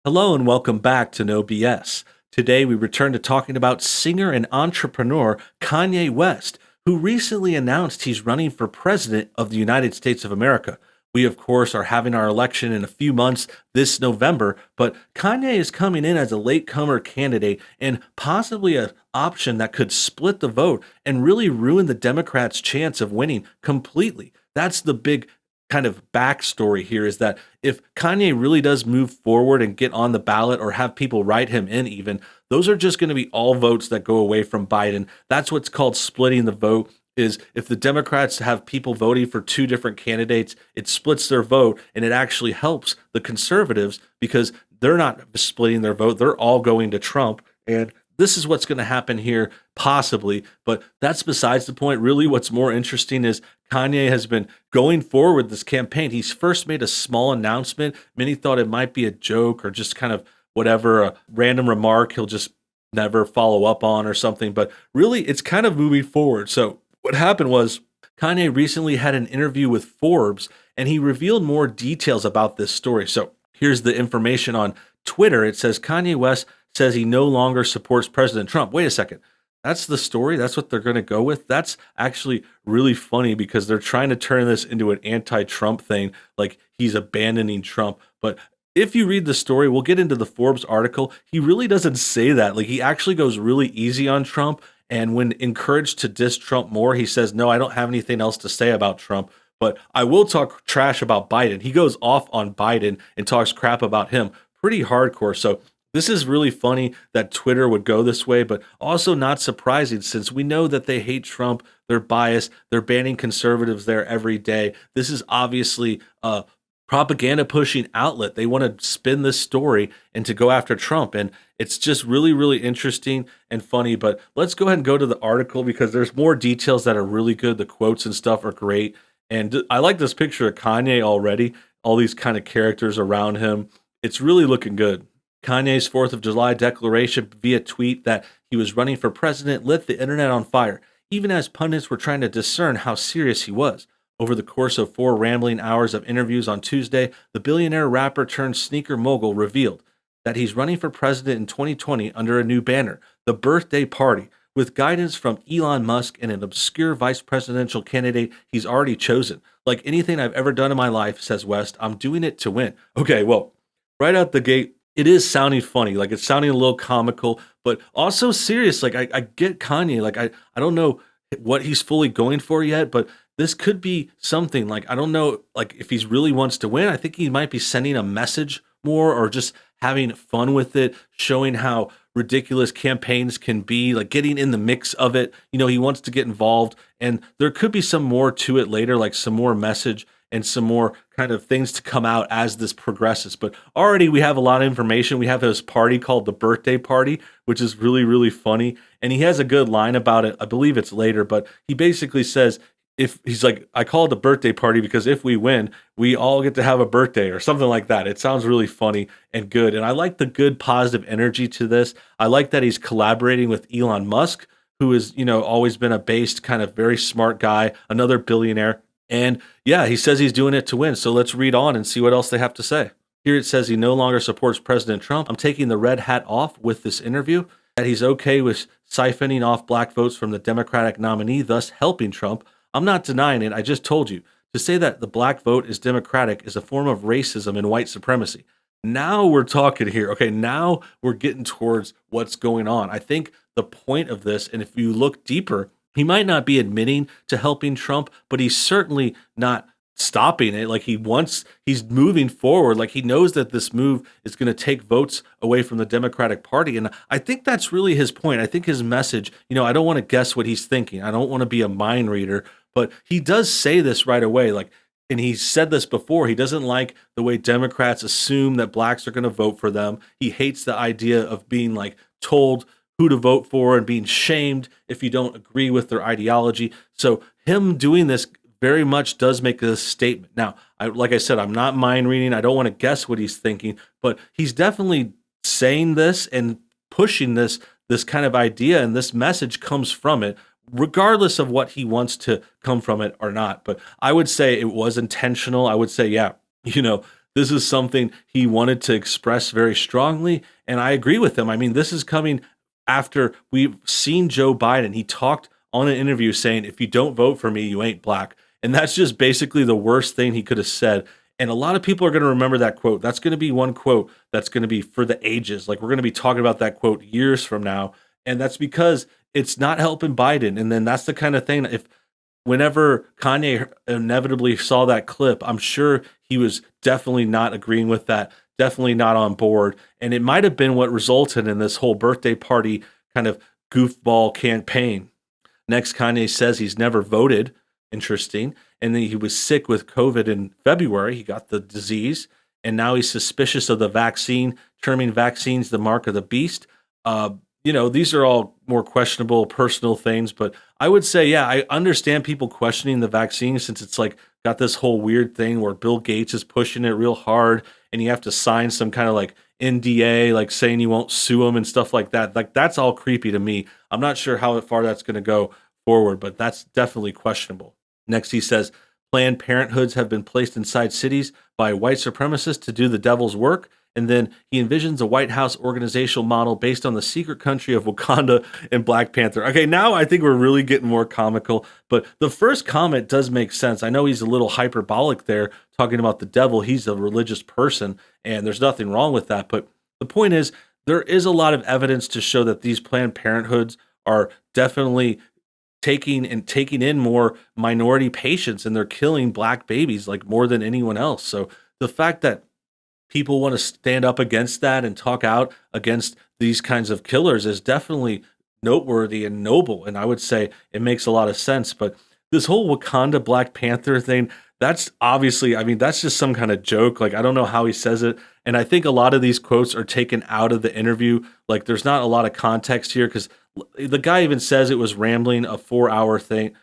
Hello and welcome back to NoBS. Today we return to talking about singer and entrepreneur Kanye West, who recently announced he's running for president of the United States of America. We, of course, are having our election in a few months this November, but Kanye is coming in as a latecomer candidate and possibly an option that could split the vote and really ruin the Democrats' chance of winning completely. That's the big kind of backstory here is that if Kanye really does move forward and get on the ballot or have people write him in, even those are just going to be all votes that go away from Biden. That's what's called splitting the vote. Is if the Democrats have people voting for two different candidates, it splits their vote and it actually helps the conservatives because they're not splitting their vote. They're all going to Trump. And this is what's going to happen here, possibly, but that's besides the point. Really, what's more interesting is Kanye has been going forward with this campaign. He's first made a small announcement. Many thought it might be a joke or just kind of whatever, a random remark he'll just never follow up on or something, but really, it's kind of moving forward. So what happened was Kanye recently had an interview with Forbes, and he revealed more details about this story. So here's the information on Twitter. It says Kanye West says he no longer supports President Trump. Wait a second. That's the story? That's what they're going to go with? That's actually really funny because they're trying to turn this into an anti-Trump thing, like he's abandoning Trump. But if you read the story, we'll get into the Forbes article. He really doesn't say that. Like he actually goes really easy on Trump. And when encouraged to diss Trump more, he says, no, I don't have anything else to say about Trump, but I will talk trash about Biden. He goes off on Biden and talks crap about him pretty hardcore. So this is really funny that Twitter would go this way, but also not surprising since we know that they hate Trump. They're biased. They're banning conservatives there every day. This is obviously a propaganda pushing outlet. They want to spin this story and to go after Trump. And it's just really, really interesting and funny. But let's go ahead and go to the article because there's more details that are really good. The quotes and stuff are great. And I like this picture of Kanye already, all these kind of characters around him. It's really looking good. Kanye's 4th of July declaration via tweet that he was running for president lit the internet on fire, even as pundits were trying to discern how serious he was. Over the course of 4 rambling hours of interviews on Tuesday, the billionaire rapper turned sneaker mogul revealed that he's running for president in 2020 under a new banner, the Birthday Party, with guidance from Elon Musk and an obscure vice presidential candidate he's already chosen. Like anything I've ever done in my life, says West, I'm doing it to win. Okay, well, right out the gate, it is sounding funny. Like it's sounding a little comical, but also serious. Like I get Kanye. Like I don't know what he's fully going for yet, but this could be something. Like I don't know, like if he's really wants to win, I think he might be sending a message more or just having fun with it, showing how ridiculous campaigns can be, like getting in the mix of it. You know, he wants to get involved, and there could be some more to it later, like some more message and some more kind of things to come out as this progresses. But already we have a lot of information. We have his party called the Birthday Party, which is really, really funny. And he has a good line about it. I believe it's later, but he basically says, if he's like, I call it the birthday party because if we win, we all get to have a birthday or something like that. It sounds really funny and good. And I like the good positive energy to this. I like that he's collaborating with Elon Musk, who is, you know, always been a based kind of very smart guy, another billionaire. And yeah, he says he's doing it to win. So let's read on and see what else they have to say. Here it says he no longer supports President Trump. I'm taking the red hat off with this interview, that he's okay with siphoning off black votes from the Democratic nominee, thus helping Trump. I'm not denying it. I just told you. To say that the black vote is Democratic is a form of racism and white supremacy. Now we're talking here. Okay, now we're getting towards what's going on. I think the point of this, and if you look deeper, he might not be admitting to helping Trump, but he's certainly not stopping it. Like he's moving forward. Like he knows that this move is going to take votes away from the Democratic Party. And I think that's really his point. I think his message, you know, I don't want to guess what he's thinking. I don't want to be a mind reader, but he does say this right away. Like, and he said this before, he doesn't like the way Democrats assume that blacks are going to vote for them. He hates the idea of being like told who to vote for and being shamed if you don't agree with their ideology. So him doing this very much does make a statement. Now, like I said, I'm not mind reading. I don't want to guess what he's thinking, but he's definitely saying this and pushing this kind of idea, and this message comes from it, regardless of what he wants to come from it or not. But I would say it was intentional. I would say, yeah, you know, this is something he wanted to express very strongly. And I agree with him. I mean, this is coming after we've seen Joe Biden. He talked on an interview saying, if you don't vote for me, you ain't black. And that's just basically the worst thing he could have said. And a lot of people are going to remember that quote. That's going to be one quote that's going to be for the ages. Like, we're going to be talking about that quote years from now. And that's because it's not helping Biden. And then that's the kind of thing, if whenever Kanye inevitably saw that clip, I'm sure he was definitely not agreeing with that, definitely not on board. And it might have been what resulted in this whole birthday party kind of goofball campaign. Next, Kanye says he's never voted. Interesting. And then he was sick with COVID in February. He got the disease, and now he's suspicious of the vaccine, terming vaccines the mark of the beast. These are all more questionable personal things, but I would say, yeah, I understand people questioning the vaccine, since it's like got this whole weird thing where Bill Gates is pushing it real hard, and you have to sign some kind of like NDA, like saying you won't sue him and stuff like that. Like, that's all creepy to me. I'm not sure how far that's going to go forward, but that's definitely questionable. Next, he says, Planned Parenthoods have been placed inside cities by white supremacists to do the devil's work. And then he envisions a White House organizational model based on the secret country of Wakanda and Black Panther. Okay, now I think we're really getting more comical, but the first comment does make sense. I know he's a little hyperbolic there, talking about the devil. He's a religious person, and there's nothing wrong with that. But the point is, there is a lot of evidence to show that these Planned Parenthoods are definitely taking in more minority patients, and they're killing black babies like more than anyone else. So the fact that people want to stand up against that and talk out against these kinds of killers is definitely noteworthy and noble. And I would say it makes a lot of sense. But this whole Wakanda Black Panther thing, that's obviously, I mean, that's just some kind of joke. Like, I don't know how he says it. And I think a lot of these quotes are taken out of the interview. Like, there's not a lot of context here, because the guy even says it was rambling, a 4-hour thing.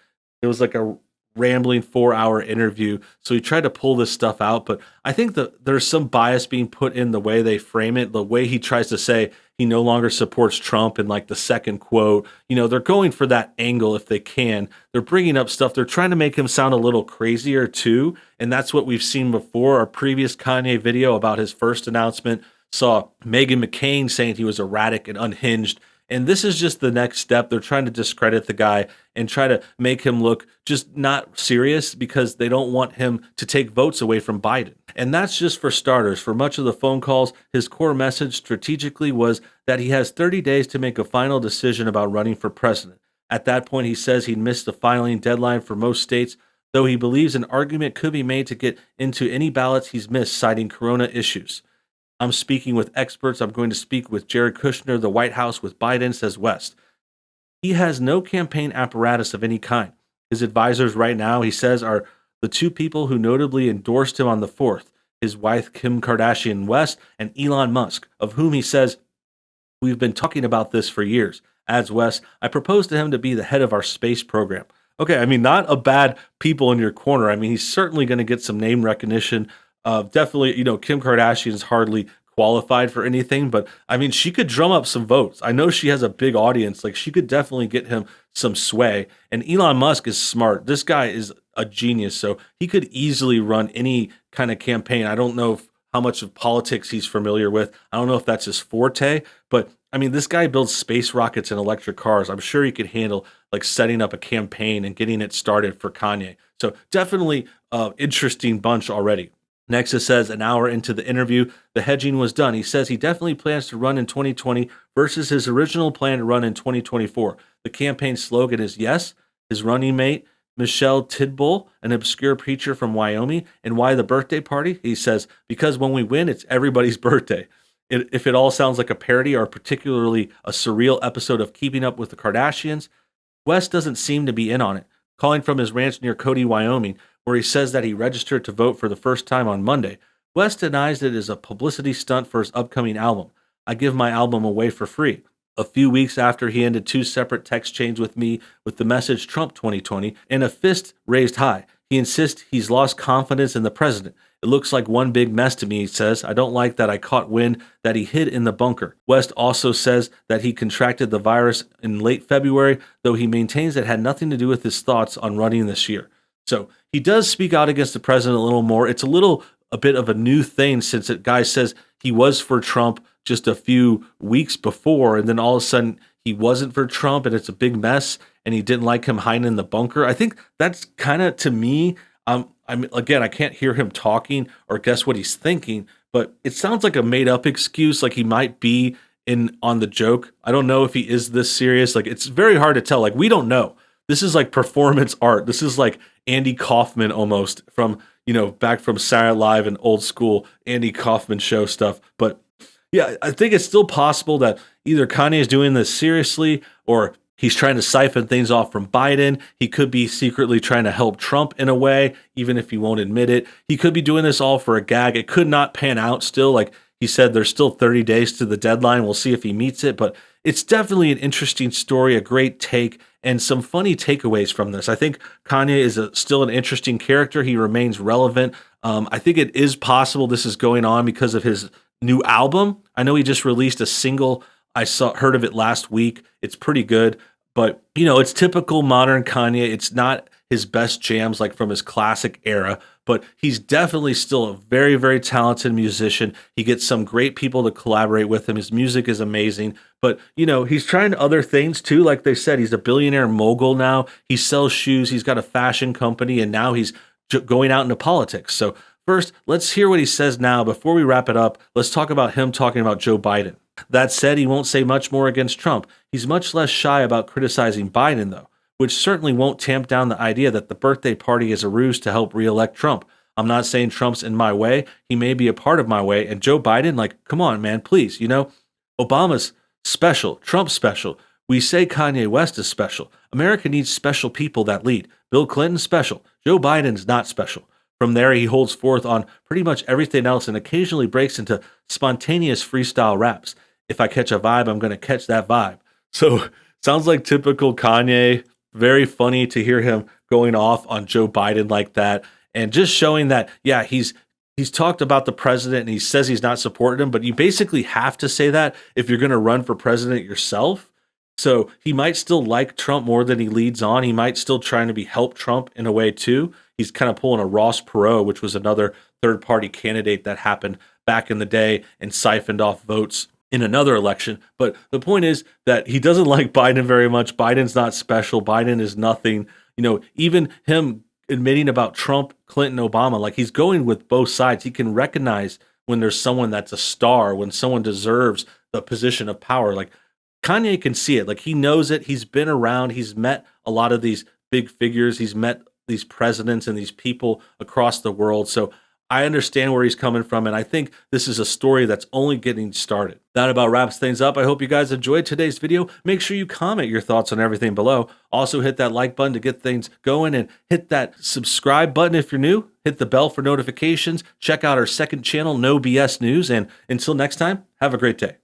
It was like a rambling 4-hour interview. So he tried to pull this stuff out, but I think that there's some bias being put in the way they frame it, the way he tries to say he no longer supports Trump in like the second quote. They're going for that angle if they can. They're bringing up stuff. They're trying to make him sound a little crazier too. And that's what we've seen before. Our previous Kanye video about his first announcement saw Meghan McCain saying he was erratic and unhinged. And this is just the next step. They're trying to discredit the guy and try to make him look just not serious, because they don't want him to take votes away from Biden. And that's just for starters. For much of the phone calls, his core message strategically was that he has 30 days to make a final decision about running for president. At that point, he says he'd missed the filing deadline for most states, though he believes an argument could be made to get into any ballots he's missed, citing corona issues. I'm speaking with experts. I'm going to speak with Jared Kushner, the White House with Biden, says West. He has no campaign apparatus of any kind. His advisors right now, he says, are the two people who notably endorsed him on the 4th, his wife Kim Kardashian West and Elon Musk, of whom he says, we've been talking about this for years. Adds West, I proposed to him to be the head of our space program. Okay, I mean, not a bad people in your corner. I mean, he's certainly going to get some name recognition. Definitely, Kim Kardashian is hardly qualified for anything, but I mean, she could drum up some votes. I know she has a big audience. Like, she could definitely get him some sway. And Elon Musk is smart. This guy is a genius, so he could easily run any kind of campaign. I don't know how much of politics he's familiar with. I don't know if that's his forte, but I mean, this guy builds space rockets and electric cars. I'm sure he could handle like setting up a campaign and getting it started for Kanye. So definitely interesting bunch already. Next, it says an hour into the interview, the hedging was done. He says he definitely plans to run in 2020 versus his original plan to run in 2024. The campaign slogan is yes. His running mate, Michelle Tidbull, an obscure preacher from Wyoming. And why the birthday party? He says, because when we win, it's everybody's birthday. If it all sounds like a parody or particularly a surreal episode of Keeping Up with the Kardashians, West doesn't seem to be in on it. Calling from his ranch near Cody, Wyoming, where he says that he registered to vote for the first time on Monday, West denies it is a publicity stunt for his upcoming album. I give my album away for free. A few weeks after he ended 2 separate text chains with me with the message Trump 2020 and a fist raised high. He insists he's lost confidence in the president. It looks like one big mess to me, he says. I don't like that I caught wind that he hid in the bunker. West also says that he contracted the virus in late February, though he maintains it had nothing to do with his thoughts on running this year. So he does speak out against the president a little more. It's a little a bit of a new thing since a guy says he was for Trump just a few weeks before, and then all of a sudden he wasn't for Trump, and it's a big mess, and he didn't like him hiding in the bunker. I think that's kind of, to me, I mean, again, I can't hear him talking or guess what he's thinking, but it sounds like a made up excuse, like he might be in on the joke. I don't know if he is this serious. Like, it's very hard to tell. Like, we don't know. This is like performance art. This is like Andy Kaufman almost from, back from Saturday Night Live and old school Andy Kaufman show stuff. But yeah, I think it's still possible that either Kanye is doing this seriously or he's trying to siphon things off from Biden. He could be secretly trying to help Trump in a way, even if he won't admit it. He could be doing this all for a gag. It could not pan out still. Like he said, there's still 30 days to the deadline. We'll see if he meets it. But it's definitely an interesting story, a great take, and some funny takeaways from this. I think Kanye is still an interesting character. He remains relevant. I think it is possible this is going on because of his new album. I know he just released a single. I heard of it last week. It's pretty good, but it's typical modern Kanye. It's not his best jams like from his classic era, but he's definitely still a very, very talented musician. He gets some great people to collaborate with him. His music is amazing, but he's trying other things too. Like they said, he's a billionaire mogul now. He sells shoes. He's got a fashion company, and now he's going out into politics. So first, let's hear what he says now. Before we wrap it up, let's talk about him talking about Joe Biden. That said, he won't say much more against Trump. He's much less shy about criticizing Biden, though, which certainly won't tamp down the idea that the birthday party is a ruse to help reelect Trump. I'm not saying Trump's in my way. He may be a part of my way. And Joe Biden, like, come on, man, please. Obama's special. Trump's special. We say Kanye West is special. America needs special people that lead. Bill Clinton's special. Joe Biden's not special. From there, he holds forth on pretty much everything else and occasionally breaks into spontaneous freestyle raps. If I catch a vibe, I'm going to catch that vibe. So sounds like typical Kanye. Very funny to hear him going off on Joe Biden like that and just showing that, yeah, he's talked about the president and he says he's not supporting him, but you basically have to say that if you're going to run for president yourself. So he might still like Trump more than he leads on. He might still trying to help Trump in a way too. He's kind of pulling a Ross Perot, which was another third-party candidate that happened back in the day and siphoned off votes in another election. But the point is that he doesn't like Biden very much. Biden's not special. Biden is nothing. Even him admitting about Trump, Clinton, Obama, like he's going with both sides. He can recognize when there's someone that's a star, when someone deserves the position of power. Like Kanye can see it. Like he knows it. He's been around. He's met a lot of these big figures. He's met these presidents and these people across the world. So I understand where he's coming from, and I think this is a story that's only getting started. That about wraps things up. I hope you guys enjoyed today's video. Make sure you comment your thoughts on everything below. Also hit that like button to get things going, and hit that subscribe button if you're new. Hit the bell for notifications. Check out our second channel, NoBS News, and until next time, have a great day.